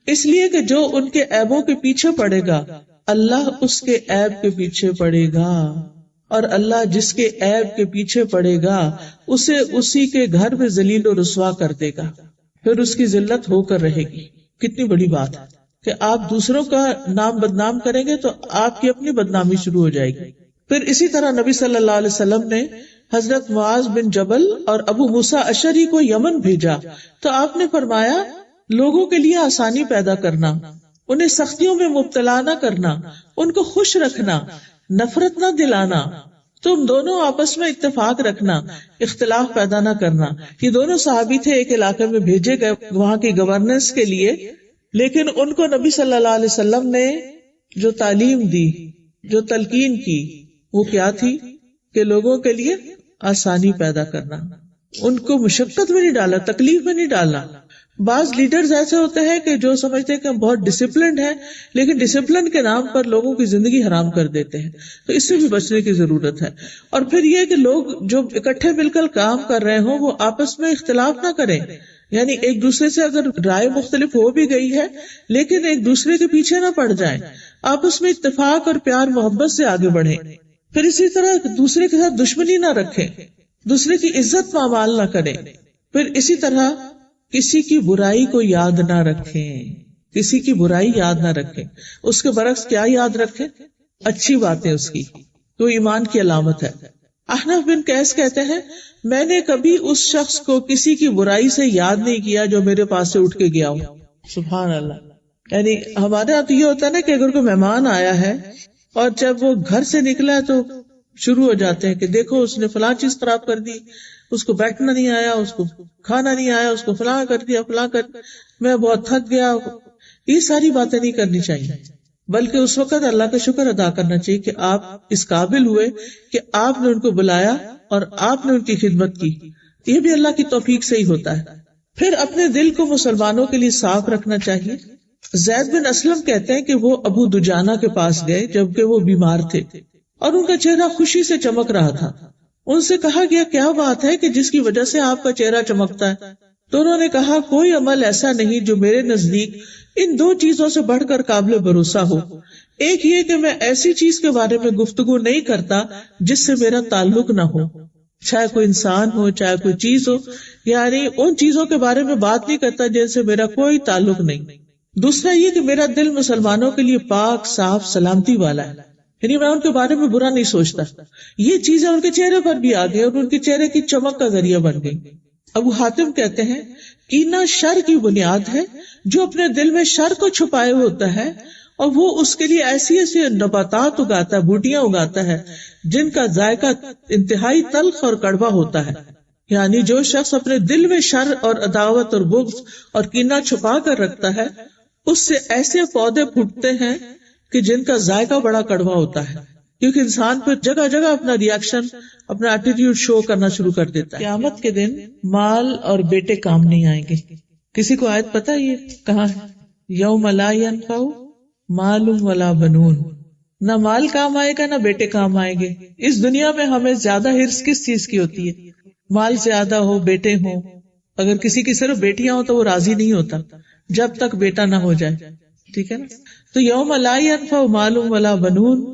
اس لیے کہ جو ان کے عیبوں کے پیچھے پڑے گا اللہ اس کے عیب کے پیچھے پڑے گا، اور اللہ جس کے عیب کے پیچھے پڑے گا اسے اسی کے گھر میں ذلیل و رسوا کر دے گا، پھر اس کی ذلت ہو کر رہے گی. کتنی بڑی بات ہے کہ آپ دوسروں کا نام بدنام کریں گے تو آپ کی اپنی بدنامی شروع ہو جائے گی. پھر اسی طرح نبی صلی اللہ علیہ وسلم نے حضرت معاذ بن جبل اور ابو موسیٰ اشعری کو یمن بھیجا تو آپ نے فرمایا لوگوں کے لیے آسانی پیدا کرنا، انہیں سختیوں میں مبتلا نہ کرنا، ان کو خوش رکھنا، نفرت نہ دلانا، تم دونوں آپس میں اتفاق رکھنا، اختلاف پیدا نہ کرنا. یہ دونوں صحابی تھے، ایک علاقے میں بھیجے گئے وہاں کی گورننس کے لیے، لیکن ان کو نبی صلی اللہ علیہ وسلم نے جو تعلیم دی، جو تلقین کی، وہ کیا تھی کہ لوگوں کے لیے آسانی پیدا کرنا، ان کو مشقت میں نہیں ڈالا، تکلیف میں نہیں ڈالنا. بعض لیڈرز ایسے ہوتے ہیں کہ جو سمجھتے ہیں کہ ہم بہت ڈسپلنڈ ہیں، لیکن ڈسپلن کے نام پر لوگوں کی زندگی حرام کر دیتے ہیں، تو اس سے بھی بچنے کی ضرورت ہے. اور پھر یہ کہ لوگ جو اکٹھے مل کر کام کر رہے ہوں وہ آپس میں اختلاف نہ کریں، یعنی ایک دوسرے سے اگر رائے مختلف ہو بھی گئی ہے لیکن ایک دوسرے کے پیچھے نہ پڑ جائیں، آپس میں اتفاق اور پیار محبت سے آگے بڑھیں. پھر اسی طرح دوسرے کے ساتھ دشمنی نہ رکھیں، دوسرے کی عزت پامال نہ کریں، پھر اسی طرح کسی کی برائی کو یاد نہ رکھیں، کسی کی برائی یاد نہ رکھیں، اس کے برعکس کیا یاد رکھیں؟ اچھی باتیں اس کی، تو ایمان کی علامت ہے۔ احنف بن قیس کہتے ہیں میں نے کبھی اس شخص کو کسی کی برائی سے یاد نہیں کیا جو میرے پاس سے اٹھ کے گیا ہو۔ سبحان اللہ۔ یعنی ہمارے یہاں تو یہ ہوتا ہے نا کہ اگر کوئی مہمان آیا ہے اور جب وہ گھر سے نکلا ہے تو شروع ہو جاتے ہیں کہ دیکھو اس نے فلاں چیز خراب کر دی، اس کو بیٹھنا نہیں آیا، اس کو کھانا نہیں آیا، اس کو فلاں کر دیا، فلاں کر، میں بہت تھک گیا۔ یہ ساری باتیں نہیں کرنی چاہیے، بلکہ اس وقت اللہ کا شکر ادا کرنا چاہیے کہ آپ اس قابل ہوئے کہ آپ نے ان کو بلایا اور آپ نے ان کی خدمت کی۔ یہ بھی اللہ کی توفیق سے ہی ہوتا ہے۔ پھر اپنے دل کو مسلمانوں کے لیے صاف رکھنا چاہیے۔ زید بن اسلم کہتے ہیں کہ وہ ابو دجانہ کے پاس گئے جبکہ وہ بیمار تھے اور ان کا چہرہ خوشی سے چمک رہا تھا۔ ان سے کہا گیا کیا بات ہے کہ جس کی وجہ سے آپ کا چہرہ چمکتا ہے؟ تو انہوں نے کہا کوئی عمل ایسا نہیں جو میرے نزدیک ان دو چیزوں سے بڑھ کر قابل بھروسہ ہو۔ ایک یہ کہ میں ایسی چیز کے بارے میں گفتگو نہیں کرتا جس سے میرا تعلق نہ ہو، چاہے کوئی انسان ہو چاہے کوئی چیز ہو، یعنی ان چیزوں کے بارے میں بات نہیں کرتا جن سے میرا کوئی تعلق نہیں۔ دوسرا یہ کہ میرا دل مسلمانوں کے لیے پاک صاف سلامتی والا ہے، یعنی میں ان کے بارے میں برا نہیں سوچتا۔ یہ چیزیں ان کے چہرے پر بھی آ گئی اور ان کے چہرے کی چمک کا ذریعہ بن گئی۔ ابو حاتم کہتے ہیں کینہ شر کی بنیاد ہے، جو اپنے دل میں شر کو چھپائے ہوتا ہے اور وہ اس کے لیے ایسی ایسی نباتات اگاتا ہے، بوٹیاں اگاتا ہے جن کا ذائقہ انتہائی تلخ اور کڑوا ہوتا ہے۔ یعنی جو شخص اپنے دل میں شر اور عداوت اور بغض اور کینہ چھپا کر رکھتا ہے، اس سے ایسے پودے پھوٹتے ہیں کہ جن کا ذائقہ بڑا کڑوا ہوتا ہے، کیونکہ انسان پھر جگہ جگہ اپنا ریئیکشن، اپنا ایٹیٹیوڈ شو کرنا شروع کر دیتا ہے۔ قیامت کے دن مال اور بیٹے کام نہیں آئیں گے۔ کسی کو آیت پتہ یہ کہاں ہے؟ یوم لا ینفع مال ولا بنون، نہ مال کام آئے گا نہ بیٹے کام آئیں گے۔ اس دنیا میں ہمیں زیادہ ہرس کس چیز کی ہوتی ہے؟ مال زیادہ ہو، بیٹے ہوں۔ اگر کسی کی صرف بیٹیاں ہوں تو وہ راضی نہیں ہوتا جب تک بیٹا نہ ہو جائے، ٹھیک ہے نا؟ تو یوم لا ینفع مال ولا بنون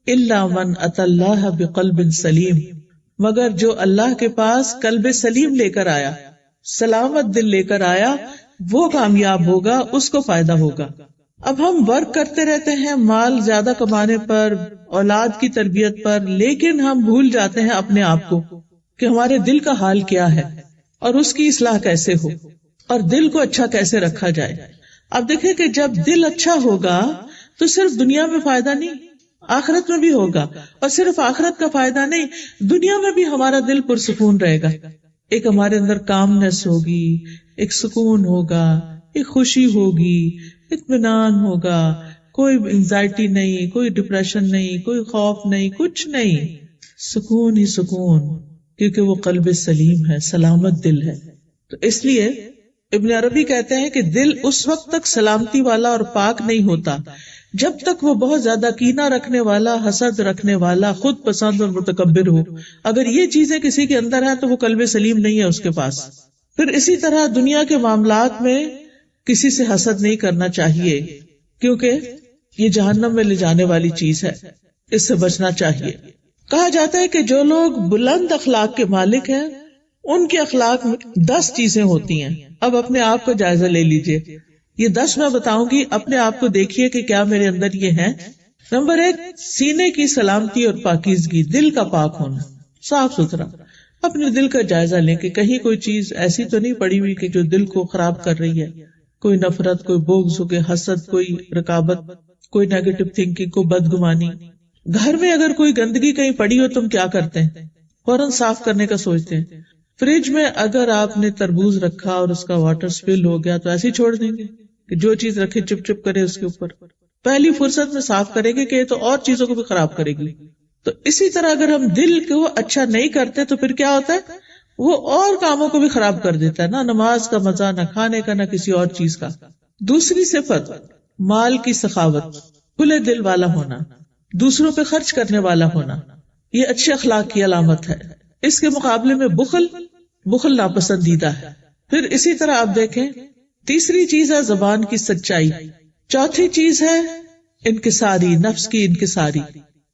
الا من اتى اللہ بقلب سلیم، مگر جو اللہ کے پاس قلب سلیم لے کر آیا، سلامت دل لے کر آیا، وہ کامیاب ہوگا، اس کو فائدہ ہوگا۔ اب ہم ورک کرتے رہتے ہیں مال زیادہ کمانے پر، اولاد کی تربیت پر، لیکن ہم بھول جاتے ہیں اپنے آپ کو کہ ہمارے دل کا حال کیا ہے اور اس کی اصلاح کیسے ہو اور دل کو اچھا کیسے رکھا جائے۔ اب دیکھیں کہ جب دل اچھا ہوگا تو صرف دنیا میں فائدہ نہیں، آخرت میں بھی ہوگا، اور صرف آخرت کا فائدہ نہیں، دنیا میں بھی ہمارا دل پرسکون رہے گا۔ ایک ہمارے اندر کامنس ہوگی، ایک سکون ہوگا، ایک خوشی ہوگی، اطمینان ہوگا، کوئی انزائٹی نہیں، کوئی ڈپریشن نہیں، کوئی خوف نہیں، کچھ نہیں، سکون ہی سکون، کیونکہ وہ قلب سلیم ہے، سلامت دل ہے۔ تو اس لیے ابن عربی کہتے ہیں کہ دل اس وقت تک سلامتی والا اور پاک نہیں ہوتا جب تک وہ بہت زیادہ کینہ رکھنے والا، حسد رکھنے والا، خود پسند اور متکبر ہو۔ اگر یہ چیزیں کسی کے اندر ہیں تو وہ قلب سلیم نہیں ہے اس کے پاس۔ پھر اسی طرح دنیا کے معاملات میں کسی سے حسد نہیں کرنا چاہیے، کیونکہ یہ جہنم میں لے جانے والی چیز ہے، اس سے بچنا چاہیے۔ کہا جاتا ہے کہ جو لوگ بلند اخلاق کے مالک ہیں ان کے اخلاق میں 10 چیزیں ہوتی ہیں۔ اب اپنے آپ کو جائزہ لے لیجئے، یہ 10 میں بتاؤں گی، اپنے آپ کو دیکھیے کہ کیا میرے اندر یہ ہے۔ نمبر 1، سینے کی سلامتی اور پاکیزگی، دل کا پاک ہونا، صاف ستھرا۔ اپنے دل کا جائزہ لیں کہ کہیں کوئی چیز ایسی تو نہیں پڑی ہوئی کہ جو دل کو خراب کر رہی ہے، کوئی نفرت، کوئی بغض، کوئی حسد، کوئی رقابت، کوئی نیگیٹو تھنکنگ، کوئی بدگمانی۔ گھر میں اگر کوئی گندگی کہیں پڑی ہو تم کیا کرتے ہیں؟ فوراً صاف کرنے کا سوچتے ہیں۔ فریج میں اگر آپ نے تربوز رکھا اور اس کا واٹر سپل ہو گیا تو ایسے ہی چھوڑ دیں گے کہ جو چیز رکھے چپ چپ کرے اس کے اوپر؟ پہلی فرصت میں صاف کریں گے کہ یہ تو اور چیزوں کو بھی خراب کرے گی۔ تو اسی طرح اگر ہم دل کو اچھا نہیں کرتے تو پھر کیا ہوتا ہے؟ وہ اور کاموں کو بھی خراب کر دیتا ہے، نہ نماز کا مزہ، نہ کھانے کا، نہ کسی اور چیز کا۔ دوسری صفت، مال کی سخاوت، کھلے دل والا ہونا، دوسروں پہ خرچ کرنے والا ہونا، یہ اچھے اخلاق کی علامت ہے۔ اس کے مقابلے میں بخل ناپسندیدہ ہے۔ پھر اسی طرح آپ دیکھیں، تیسری چیز ہے زبان کی سچائی، چوتھی چیز ہے انکساری، نفس کی انکساری،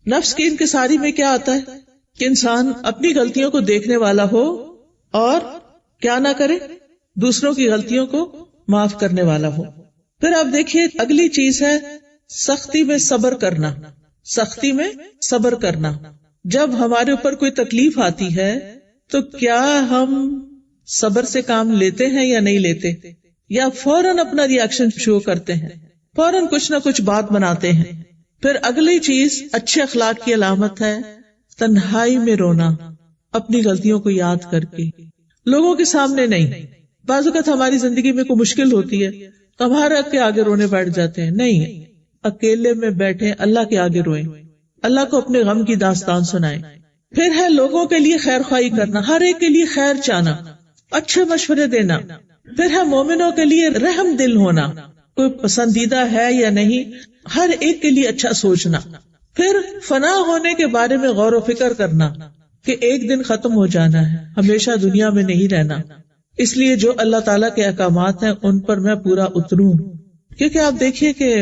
نفس کی انکساری میں کیا آتا ہے کہ انسان اپنی غلطیوں کو دیکھنے والا ہو اور کیا نہ کرے، دوسروں کی غلطیوں کو معاف کرنے والا ہو. پھر آپ دیکھیے اگلی چیز ہے سختی میں صبر کرنا. سختی میں صبر کرنا. جب ہمارے اوپر کوئی تکلیف آتی ہے تو کیا ہم صبر سے کام لیتے ہیں یا نہیں لیتے، یا فوراً اپنا ری ایکشن شو کرتے ہیں، فوراً کچھ نہ کچھ بات بناتے ہیں. پھر اگلی چیز اچھے اخلاق کی علامت ہے تنہائی میں رونا، اپنی غلطیوں کو یاد کر کے، لوگوں کے سامنے نہیں. بعض اوقات ہماری زندگی میں کوئی مشکل ہوتی ہے تو ہمارے کے آگے رونے بیٹھ جاتے ہیں. نہیں، اکیلے میں بیٹھے اللہ کے آگے روئیں، اللہ کو اپنے غم کی داستان سنائیں. پھر ہے لوگوں کے لیے خیر خواہی کرنا، ہر ایک کے لیے خیر چاہنا، اچھے مشورے دینا. پھر ہے مومنوں کے لیے رحم دل ہونا، کوئی پسندیدہ ہے یا نہیں ہر ایک کے لیے اچھا سوچنا. پھر فنا ہونے کے بارے میں غور و فکر کرنا کہ ایک دن ختم ہو جانا ہے، ہمیشہ دنیا میں نہیں رہنا، اس لیے جو اللہ تعالیٰ کے احکامات ہیں ان پر میں پورا اتروں. کیونکہ آپ دیکھیے کہ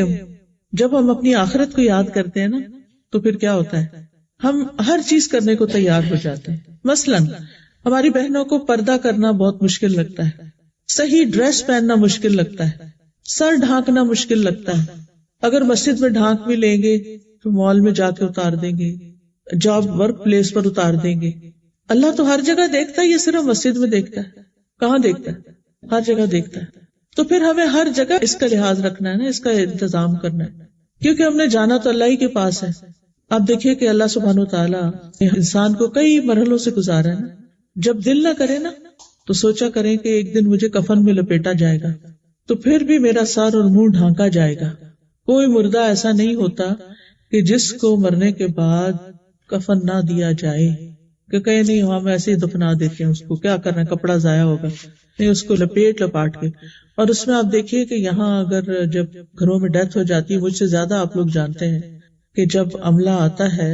جب ہم اپنی آخرت کو یاد کرتے ہیں نا تو پھر کیا ہوتا ہے، ہم ہر چیز کرنے کو تیار ہو جاتے ہیں. مثلاً ہماری بہنوں کو پردہ کرنا بہت مشکل لگتا ہے، صحیح ڈریس پہننا مشکل لگتا ہے، سر ڈھانکنا مشکل لگتا ہے. اگر مسجد میں ڈھانک بھی لیں گے تو مال میں جا کے اتار دیں گے، جاب ورک پلیس پر اتار دیں گے. اللہ تو ہر جگہ دیکھتا ہے، یہ صرف مسجد میں دیکھتا ہے؟ کہاں دیکھتا ہے؟ ہر جگہ دیکھتا ہے. تو پھر ہمیں ہر جگہ اس کا لحاظ رکھنا ہے نا، اس کا انتظام کرنا ہے، کیونکہ ہم نے جانا تو اللہ ہی کے پاس ہے. آپ دیکھیے کہ اللہ سبحانہ وتعالیٰ نے انسان کو کئی مرحلوں سے گزارا ہے نا. جب دل نہ کرے نا تو سوچا کریں کہ ایک دن مجھے کفن میں لپیٹا جائے گا تو پھر بھی میرا سر اور منہ ڈھانکا جائے گا. کوئی مردہ ایسا نہیں ہوتا کہ جس کو مرنے کے بعد کفن نہ دیا جائے، کہ کہیں نہیں ہم ایسے ہی دفنا دیتے ہیں، اس کو کیا کرنا ہے، کپڑا ضائع ہوگا. نہیں، اس کو لپاٹ کے. اور اس میں آپ دیکھیے کہ یہاں اگر جب گھروں میں ڈیتھ ہو جاتی ہے، مجھ سے زیادہ آپ لوگ جانتے ہیں کہ جب عملہ آتا ہے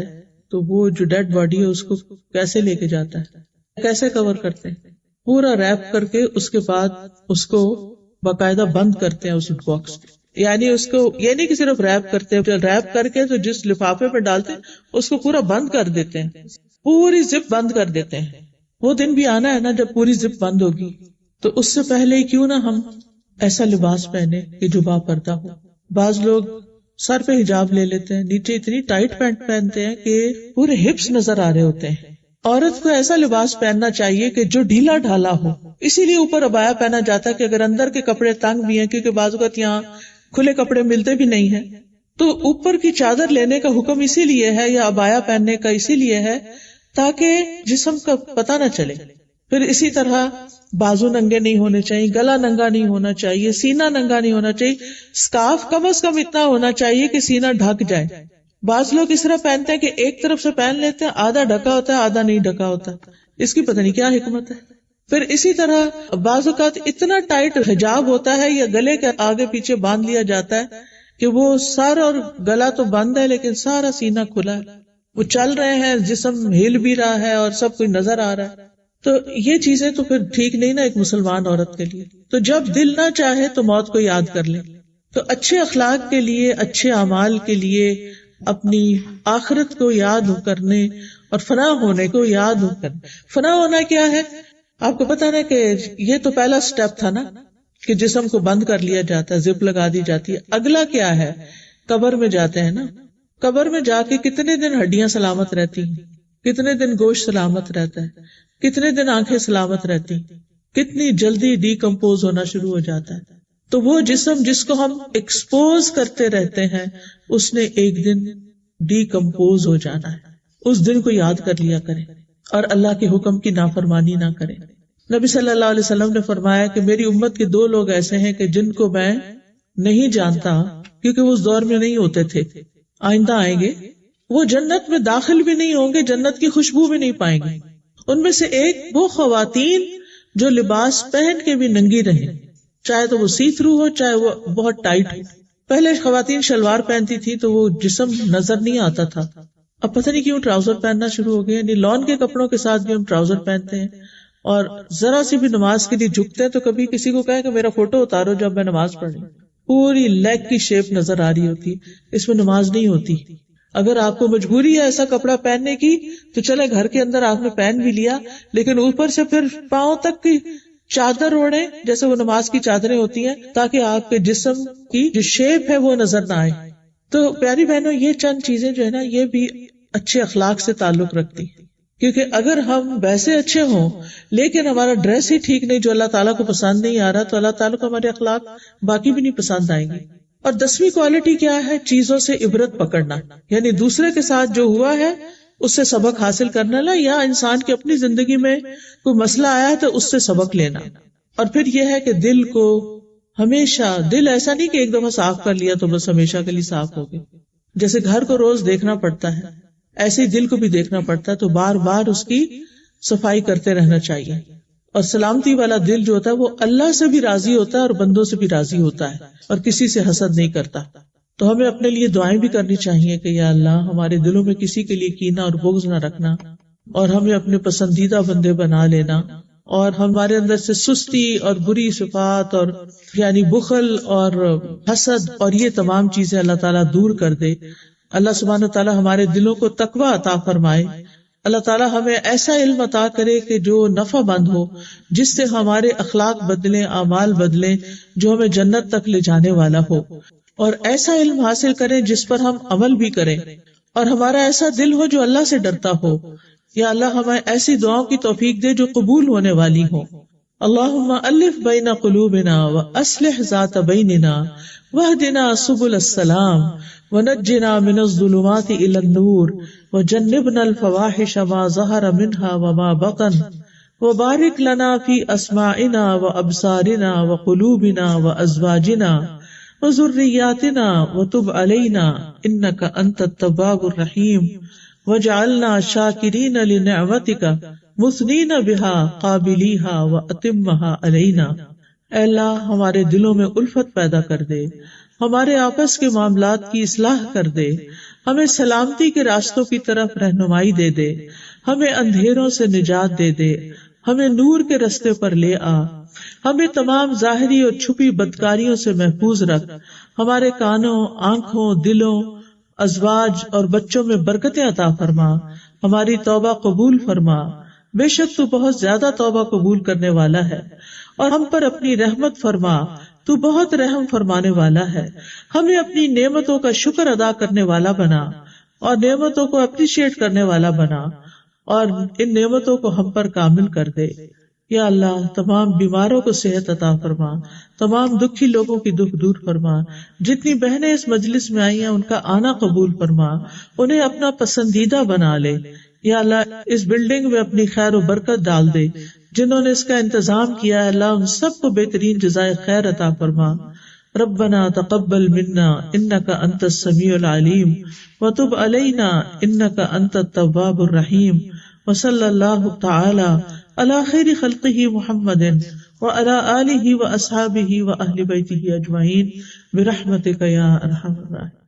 تو وہ جو ڈیڈ باڈی ہے اس کو کیسے لے کے جاتا ہے، کیسے کور کرتے ہیں، پورا ریپ کر کے اس کے بعد اس کو باقاعدہ بند کرتے ہیں اس باکس. یعنی اس کو یہ نہیں کہ صرف ریپ کرتے ہیں، ریپ کر کے تو جس لفافے پہ ڈالتے ہیں اس کو پورا بند کر دیتے ہیں، پوری زپ بند کر دیتے ہیں. وہ دن بھی آنا ہے نا جب پوری زپ بند ہوگی. تو اس سے پہلے کیوں نہ ہم ایسا لباس پہنے کہ جو با پردہ ہو. بعض لوگ سر پہ حجاب لے لیتے ہیں، نیچے اتنی ٹائٹ پینٹ پہنتے ہیں کہ پورے ہپس نظر آ رہے ہوتے ہیں. عورت کو ایسا لباس پہننا چاہیے کہ جو ڈھیلا ڈھالا ہو، اسی لیے اوپر عبایا پہنا جاتا ہے کہ اگر اندر کے کپڑے تنگ بھی ہیں، کیونکہ بعض اوقات یہاں کھلے کپڑے ملتے بھی نہیں ہیں، تو اوپر کی چادر لینے کا حکم اسی لیے ہے یا عبایا پہننے کا اسی لیے ہے تاکہ جسم کا پتہ نہ چلے. پھر اسی طرح بازو ننگے نہیں ہونے چاہیے، گلا ننگا نہیں ہونا چاہیے، سینہ ننگا نہیں ہونا چاہیے، سکارف کم از کم اتنا ہونا چاہیے کہ سینہ ڈھک جائے. بعض لوگ اس طرح پہنتے ہیں کہ ایک طرف سے پہن لیتے ہیں، آدھا ڈھکا ہوتا ہے آدھا نہیں ڈھکا ہوتا. اس کی پتہ نہیں کیا حکمت ہے. پھر اسی طرح بعض اوقات اتنا ٹائٹ حجاب ہوتا ہے یا گلے کے آگے پیچھے باندھ لیا جاتا ہے کہ وہ سر اور گلا تو بند ہے لیکن سارا سینہ کھلا ہے، وہ چل رہے ہیں، جسم ہل بھی رہا ہے اور سب کچھ نظر آ رہا ہے. تو یہ چیزیں تو پھر ٹھیک نہیں نا ایک مسلمان عورت کے لیے. تو جب دل نہ چاہے تو موت کو یاد کر لیں. تو اچھے اخلاق کے لیے، اچھے اعمال کے لیے، اپنی آخرت کو یاد کرنے اور فنا ہونے کو یاد کرنے. فنا ہونا کیا ہے آپ کو پتا نا کہ یہ تو پہلا سٹیپ تھا نا کہ جسم کو بند کر لیا جاتا ہے، زپ لگا دی جاتی ہے. اگلا کیا ہے، قبر میں جاتے ہیں نا. قبر میں جا کے کتنے دن ہڈیاں سلامت رہتی ہیں، کتنے دن گوشت سلامت رہتا ہے، کتنے دن آنکھیں سلامت رہتی، کتنی جلدی ڈی کمپوز ہونا شروع ہو جاتا ہے. تو وہ جسم جس کو ہم ایکسپوز کرتے رہتے ہیں اس نے ایک دن ڈی کمپوز ہو جانا ہے. اس دن کو یاد کر لیا کریں اور اللہ کے حکم کی نافرمانی نہ کریں. نبی صلی اللہ علیہ وسلم نے فرمایا کہ میری امت کے 2 لوگ ایسے ہیں کہ جن کو میں نہیں جانتا کیونکہ وہ اس دور میں نہیں ہوتے تھے، آئندہ آئیں گے. وہ جنت میں داخل بھی نہیں ہوں گے، جنت کی خوشبو بھی نہیں پائیں گے. ان میں سے ایک وہ خواتین جو لباس پہن کے بھی ننگی رہیں، چاہے تو وہ سی تھرو ہو چاہے وہ بہت ٹائٹ ہو. پہلے خواتین شلوار پہنتی تھی تو وہ جسم نظر نہیں آتا تھا، اب پتہ نہیں کیوں ٹراؤزر پہننا شروع ہو گئے. یعنی لون کے کپڑوں کے ساتھ بھی ہم ٹراؤزر پہنتے ہیں اور ذرا سی بھی نماز کے لیے جھکتے ہیں تو کبھی کسی کو کہے کہ میرا فوٹو اتارو جب میں نماز پڑھ رہی ہوں، پوری لیگ کی شیپ نظر آ رہی ہوتی، اس میں نماز نہیں ہوتی. اگر آپ کو مجبوری ہے ایسا کپڑا پہننے کی تو چلے گھر کے اندر آپ نے پہن بھی لیا، لیکن اوپر سے پھر پاؤں تک کی چادر اوڑھیں جیسے وہ نماز کی چادریں ہوتی ہیں، تاکہ آپ کے جسم کی جو شیپ ہے وہ نظر نہ آئے. تو پیاری بہنوں، یہ چند چیزیں جو ہے نا یہ بھی اچھے اخلاق سے تعلق رکھتی ہیں، کیونکہ اگر ہم ویسے اچھے ہوں لیکن ہمارا ڈریس ہی ٹھیک نہیں جو اللہ تعالیٰ کو پسند نہیں آ رہا، تو اللہ تعالیٰ کو ہمارے اخلاق باقی بھی نہیں پسند آئیں گے. اور 10ویں کوالٹی کیا ہے؟ چیزوں سے عبرت پکڑنا، یعنی دوسرے کے ساتھ جو ہوا ہے اس سے سبق حاصل کرنا، لا یا انسان کی اپنی زندگی میں کوئی مسئلہ آیا ہے تو اس سے سبق لینا. اور پھر یہ ہے کہ دل کو ہمیشہ، دل ایسا نہیں کہ ایک دفعہ صاف کر لیا تو بس ہمیشہ کے لیے صاف ہو گئے. جیسے گھر کو روز دیکھنا پڑتا ہے ایسے ہی دل کو بھی دیکھنا پڑتا ہے، تو بار بار اس کی صفائی کرتے رہنا چاہیے. اور سلامتی والا دل جو ہوتا ہے وہ اللہ سے بھی راضی ہوتا ہے اور بندوں سے بھی راضی ہوتا ہے اور کسی سے حسد نہیں کرتا. تو ہمیں اپنے لیے دعائیں بھی کرنی چاہیے کہ یا اللہ ہمارے دلوں میں کسی کے لیے کینہ اور بغض نہ رکھنا، اور ہمیں اپنے پسندیدہ بندے بنا لینا، اور ہمارے اندر سے سستی اور بری صفات اور یعنی بخل اور حسد اور یہ تمام چیزیں اللہ تعالیٰ دور کر دے. اللہ سبحانہ تعالیٰ ہمارے دلوں کو تقویٰ عطا فرمائے. اللہ تعالیٰ ہمیں ایسا علم عطا کرے کہ جو نفع مند ہو، جس سے ہمارے اخلاق بدلیں، اعمال بدلیں، جو ہمیں جنت تک لے جانے والا ہو. اور ایسا علم حاصل کریں جس پر ہم عمل بھی کریں، اور ہمارا ایسا دل ہو جو اللہ سے ڈرتا ہو. یا اللہ ہمیں ایسی دعاؤں کی توفیق دے جو قبول ہونے والی ہو. اللہم الف بین قلوبنا واصلح ذات بیننا واہدنا سبل السلام ونجنا من الظلمات الى النور وجنبنا الفواحش ما ظہر منها وما بطن وبارک لنا فی اسماعنا وابصارنا وقلوبنا وازواجنا وذریاتنا وتب علینا انک انت التواب الرحیم وجعلنا شاکرین لنعمتک مثنین بہا قابلیہا واتمہا علینا. اے اللہ ہمارے دلوں میں الفت پیدا کر دے، ہمارے آپس کے معاملات کی اصلاح کر دے، ہمیں سلامتی کے راستوں کی طرف رہنمائی دے دے، ہمیں اندھیروں سے نجات دے دے، ہمیں نور کے رستے پر لے آ، ہمیں تمام ظاہری اور چھپی بدکاریوں سے محفوظ رکھ، ہمارے کانوں، آنکھوں، دلوں، ازواج اور بچوں میں برکتیں عطا فرما، ہماری توبہ قبول فرما. بے شک تو بہت زیادہ توبہ قبول کرنے والا ہے، اور ہم پر اپنی رحمت فرما، تو بہت رحم فرمانے والا ہے. ہمیں اپنی نعمتوں کا شکر ادا کرنے والا بنا اور نعمتوں کو اپریشیٹ کرنے والا بنا، اور ان نعمتوں کو ہم پر کامل کر دے. یا اللہ تمام بیماروں کو صحت عطا فرما، تمام دکھی لوگوں کی دکھ دور فرما. جتنی بہنیں اس مجلس میں آئی ہیں ان کا آنا قبول فرما، انہیں اپنا پسندیدہ بنا لے. یا اللہ اس بلڈنگ میں اپنی خیر و برکت ڈال دے. جنہوں نے اس کا انتظام کیا ہے اللہ ان سب کو بہترین جزائے خیر عطا فرما. ربنا تقبل منا انک انت السمیع العلیم وتب علینا انک انت التواب الرحیم. وصلی اللہ تعالی علی خیر خلقہ محمد وعلی آلہ واصحابہ واہل بیتہ اجمعین برحمتک یا ارحم الراحمین.